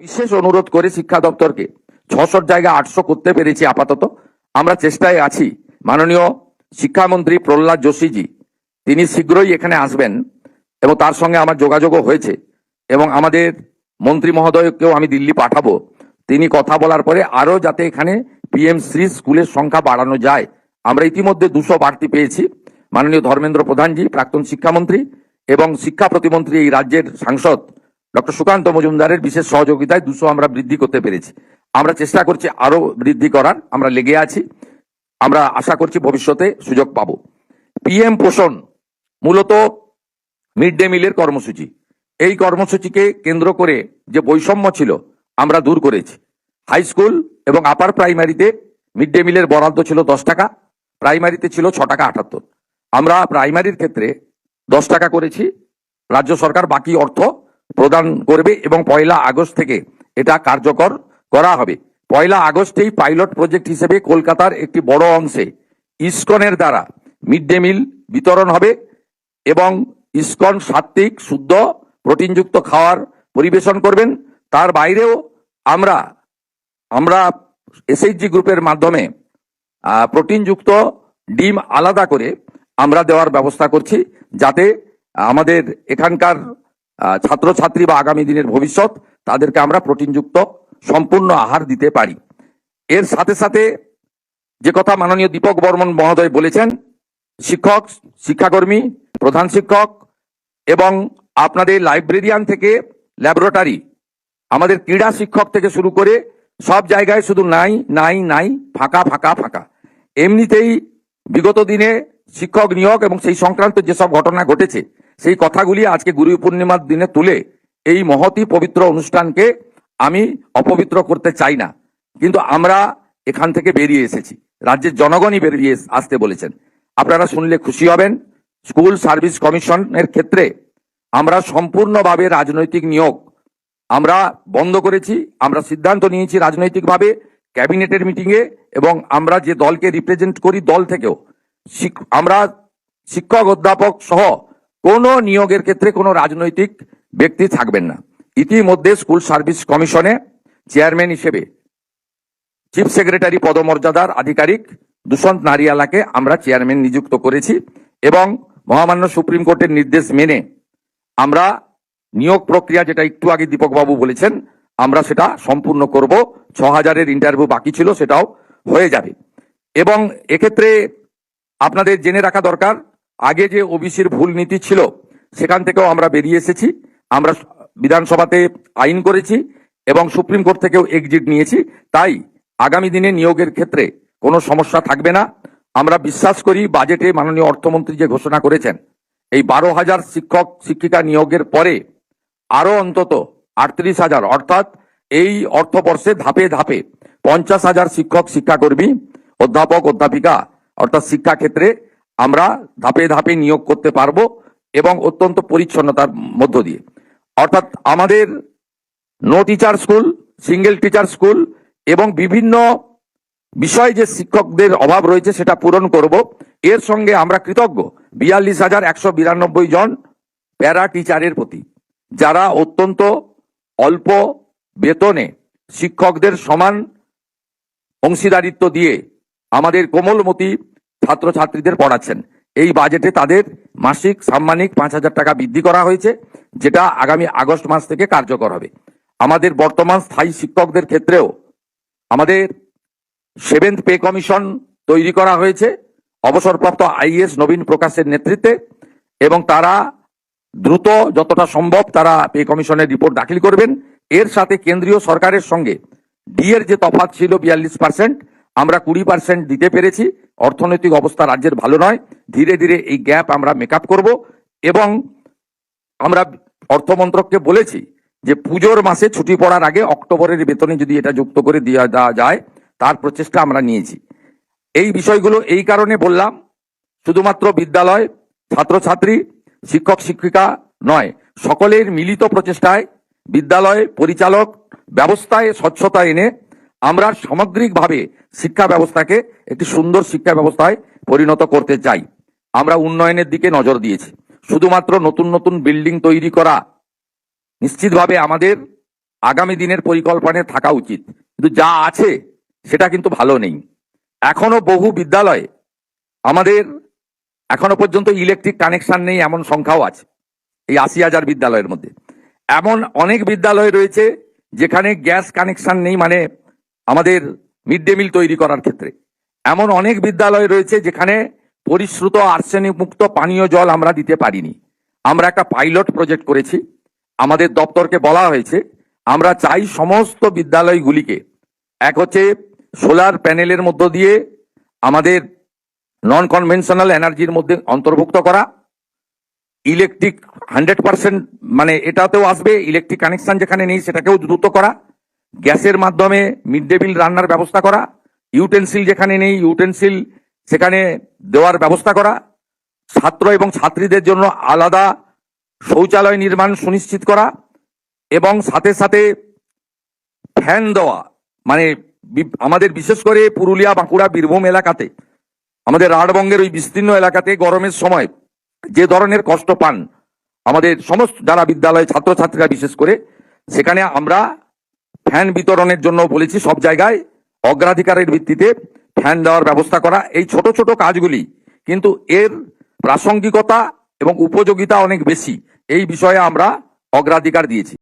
বিশেষ অনুরোধ করে শিক্ষা দপ্তরকে 600 জায়গায় 800 করতে পেরেছি আপাতত। আমরা চেষ্টায় আছি। মাননীয় শিক্ষামন্ত্রী প্রহ্লাদ যোশীজি তিনি শীঘ্রই এখানে আসবেন এবং তার সঙ্গে আমার যোগাযোগও হয়েছে এবং আমাদের মন্ত্রী মহোদয়কেও আমি দিল্লি পাঠাবো। তিনি কথা বলার পরে আরো যাতে এখানে পিএম শ্রী স্কুলের সংখ্যা বাড়ানো যায়। আমরা ইতিমধ্যে 200 বাড়তি পেয়েছি। মাননীয় ধর্মেন্দ্র প্রধানজি প্রাক্তন শিক্ষামন্ত্রী এবং শিক্ষা প্রতিমন্ত্রী এই রাজ্যের সাংসদ ডক্টর সুকান্ত মজুমদারের বিশেষ সহযোগিতায় 200 আমরা বৃদ্ধি করতে পেরেছি। আমরা চেষ্টা করছি আরো বৃদ্ধি করার, আমরা লেগে আছি। আমরা আশা করছি ভবিষ্যতে সুযোগ পাবো। পিএম পোষণ মূলত মিড ডে মিলের কর্মসূচি। এই কর্মসূচিকে কেন্দ্র করে যে বৈষম্য ছিল আমরা দূর করেছি। হাই স্কুল এবং আপার প্রাইমারিতে মিড ডে মিলের বরাদ্দ ছিল 10 টাকা, প্রাইমারিতে ছিল 6 টাকা 78। আমরা প্রাইমারির ক্ষেত্রে 10 টাকা করেছি। রাজ্য সরকার বাকি অর্থ প্রদান করবে এবং 1 আগস্ট থেকে এটা কার্যকর করা হবে। 1 আগস্টেই পাইলট প্রজেক্ট হিসেবে কলকাতার একটি বড় অংশে ইসকনের দ্বারা মিড ডে মিল বিতরণ হবে এবং ইসকন সাত্ত্বিক শুদ্ধ প্রোটিনযুক্ত খাওয়ার পরিবেশন করবেন। তার বাইরেও আমরা এসএইচজি গ্রুপের মাধ্যমে প্রোটিনযুক্ত ডিম আলাদা করে আমরা দেওয়ার ব্যবস্থা করছি, যাতে আমাদের এখানকার ছাত্রছাত্রী বা আগামী দিনের ভবিষ্যৎ তাদেরকে আমরা প্রোটিনযুক্ত সম্পূর্ণ আহার দিতে পারি। এর সাথে সাথে যে কথা মাননীয় দীপক বর্মন মহোদয় বলেছেন, শিক্ষক, শিক্ষাকর্মী, প্রধান শিক্ষক এবং আপনাদের লাইব্রেরিয়ান থেকে ল্যাবরেটরি, আমাদের ক্রীড়া শিক্ষক থেকে শুরু করে সব জায়গায় শুধু নাই নাই নাই, ফাঁকা ফাঁকা ফাঁকা। এমনিতেই বিগত দিনে শিক্ষক নিয়োগ এবং সেই সংক্রান্ত যেসব ঘটনা ঘটেছে সেই কথাগুলি আজকে গুরু পূর্ণিমার দিনে তুলে এই মহতি পবিত্র অনুষ্ঠানকে আমি অপবিত্র করতে চাই না। কিন্তু আমরা এখান থেকে বেরিয়ে এসেছি, রাজ্যের জনগণই বেরিয়ে আসতে বলেছেন। আপনারা শুনলে খুশি হবেন। স্কুল সার্ভিস কমিশনের ক্ষেত্রে আমরা সম্পূর্ণভাবে রাজনৈতিক নিয়োগ আমরা বন্ধ করেছি। আমরা সিদ্ধান্ত নিয়েছি রাজনৈতিকভাবে ক্যাবিনেটের মিটিংয়ে, এবং আমরা যে দলকে রিপ্রেজেন্ট করি দল থেকেও আমরা শিক্ষক অধ্যাপক সহ কোনো নিয়োগের ক্ষেত্রে কোনো রাজনৈতিক ব্যক্তি থাকবেন না। ইতিমধ্যে স্কুল সার্ভিস কমিশনে চেয়ারম্যান হিসেবে চিফ সেক্রেটারি পদমর্যাদার আধিকারিক দুষ্যন্ত নারিয়ালাকে আমরা চেয়ারম্যান নিযুক্ত করেছি এবং মহামান্য সুপ্রিম কোর্টের নির্দেশ মেনে আমরা নিয়োগ প্রক্রিয়া, যেটা একটু আগে দীপকবাবু বলেছেন, আমরা সেটা সম্পূর্ণ করব। 6000-এর ইন্টারভিউ বাকি ছিল, সেটাও হয়ে যাবে। এবং এক্ষেত্রে আপনাদের জেনে রাখা দরকার, আগে যে ওবিসির ভুল নীতি ছিল সেখান থেকেও আমরা বেরিয়ে এসেছি। আমরা বিধানসভাতে আইন করেছি এবং সুপ্রিম কোর্ট থেকেও এক্সিট নিয়েছি। তাই আগামী দিনে নিয়োগের ক্ষেত্রে কোনো সমস্যা থাকবে না। আমরা বিশ্বাস করি বজেটে মাননীয় অর্থমন্ত্রী যে ঘোষণা করেছেন, এই 12,000 শিক্ষক শিক্ষিকা নিয়োগের পরে আরো অন্তত 38,000, অর্থাৎ এই অর্থবর্ষে ধাপে ধাপে 50,000 শিক্ষক শিক্ষাকর্মী, অধ্যাপক অধ্যাপিকা অর্থাৎ শিক্ষা ক্ষেত্রে আমরা ধাপে ধাপে নিয়োগ করতে পারবো এবং অত্যন্ত পরিচ্ছন্নতার মধ্য দিয়ে। অর্থাৎ আমাদের no teacher school, single teacher school এবং বিভিন্ন বিষয় যে শিক্ষকদের অভাব রয়েছে সেটা পূরণ করব। এর সঙ্গে আমরা কৃতজ্ঞ 42,192 জন প্যারা টিচারের প্রতি, যারা অত্যন্ত অল্প বেতনে শিক্ষকদের সমান অংশীদারিত্ব দিয়ে আমাদের কোমলমতি ছাত্রছাত্রীদের পড়াচ্ছেন। এই বাজেটে তাদের মাসিক সাম্মানিক 5,000 টাকা বৃদ্ধি করা হয়েছে, যেটা আগামী আগস্ট মাস থেকে কার্যকর হবে। আমাদের বর্তমান স্থায়ী শিক্ষকদের ক্ষেত্রেও আমাদের 7th পে কমিশন তৈরি করা হয়েছে অবসরপ্রাপ্ত আইএস নবীন প্রকাশের নেতৃত্বে, এবং তারা দ্রুত যতটা সম্ভব তারা পে কমিশনের রিপোর্ট দাখিল করবেন। এর সাথে কেন্দ্রীয় সরকারের সঙ্গে ডি এর যে তফাৎ ছিল 42%, আমরা 20% দিতে পেরেছি। অর্থনৈতিক অবস্থা রাজ্যের ভালো নয়, ধীরে ধীরে এই গ্যাপ আমরা মেকআপ করব। এবং আমরা অর্থমন্ত্রককে বলেছি যে পুজোর মাসে ছুটি পড়ার আগে অক্টোবরের বেতনে যদি এটা যুক্ত করে দেওয়া যায়, তার প্রচেষ্টা আমরা নিয়েছি। এই বিষয়গুলো এই কারণে বললাম, শুধুমাত্র বিদ্যালয়, ছাত্রছাত্রী, শিক্ষক শিক্ষিকা নয়, সকলের মিলিত প্রচেষ্টায় বিদ্যালয় পরিচালক ব্যবস্থায় স্বচ্ছতা এনে আমরা সামগ্রিকভাবে শিক্ষা ব্যবস্থাকে একটি সুন্দর শিক্ষা ব্যবস্থায় পরিণত করতে চাই। আমরা উন্নয়নের দিকে নজর দিয়েছি। শুধুমাত্র নতুন নতুন বিল্ডিং তৈরি করা নিশ্চিতভাবে আমাদের আগামী দিনের পরিকল্পনায় থাকা উচিত, কিন্তু যা আছে সেটা কিন্তু ভালো নেই। এখনো বহু বিদ্যালয়ে আমাদের এখনো পর্যন্ত ইলেকট্রিক কানেকশন নেই এমন সংখ্যাও আছে এই 80,000 বিদ্যালয়ের মধ্যে। এমন অনেক বিদ্যালয় রয়েছে যেখানে গ্যাস কানেকশন নেই, মানে আমাদের মিড ডে মিল তৈরি করার ক্ষেত্রে। এমন অনেক বিদ্যালয় রয়েছে যেখানে পরিশ্রুত আর্সেনিক মুক্ত পানীয় জল আমরা দিতে পারিনি। আমরা একটা পাইলট প্রজেক্ট করেছি, আমাদের দপ্তরকে বলা হয়েছে আমরা চাই সমস্ত বিদ্যালয়গুলিকে এক হচ্ছে সোলার প্যানেলের মধ্য দিয়ে আমাদের নন কনভেনশনাল এনার্জির মধ্যে অন্তর্ভুক্ত করা, ইলেকট্রিক 100% মানে এটাতেও আসবে, ইলেকট্রিক কানেকশন যেখানে নেই সেটাকেও দ্রুত করা, গ্যাসের মাধ্যমে মিড ডে মিল রান্নার ব্যবস্থা করা, ইউটেন্সিল যেখানে নেই ইউটেন্সিল সেখানে দেওয়ার ব্যবস্থা করা, ছাত্র এবং ছাত্রীদের জন্য আলাদা শৌচালয় নির্মাণ সুনিশ্চিত করা, এবং সাথে সাথে ফ্যান দেওয়া। মানে আমাদের বিশেষ করে পুরুলিয়া, বাঁকুড়া, বীরভূম এলাকাতে, আমাদের রাঢ়বঙ্গের ওই বিস্তীর্ণ এলাকাতে গরমের সময় যে ধরনের কষ্ট পান আমাদের সমস্ত যারা বিদ্যালয় ছাত্রছাত্রীরা বিশেষ করে, সেখানে আমরা ফ্যান বিতরণের জন্য বলেছি সব জায়গায় অগ্রাধিকারের ভিত্তিতে ফ্যান দেওয়ার ব্যবস্থা করা। এই ছোট ছোট কাজগুলি কিন্তু এর প্রাসঙ্গিকতা এবং উপযোগিতা অনেক বেশি, এই বিষয়ে আমরা অগ্রাধিকার দিয়েছি।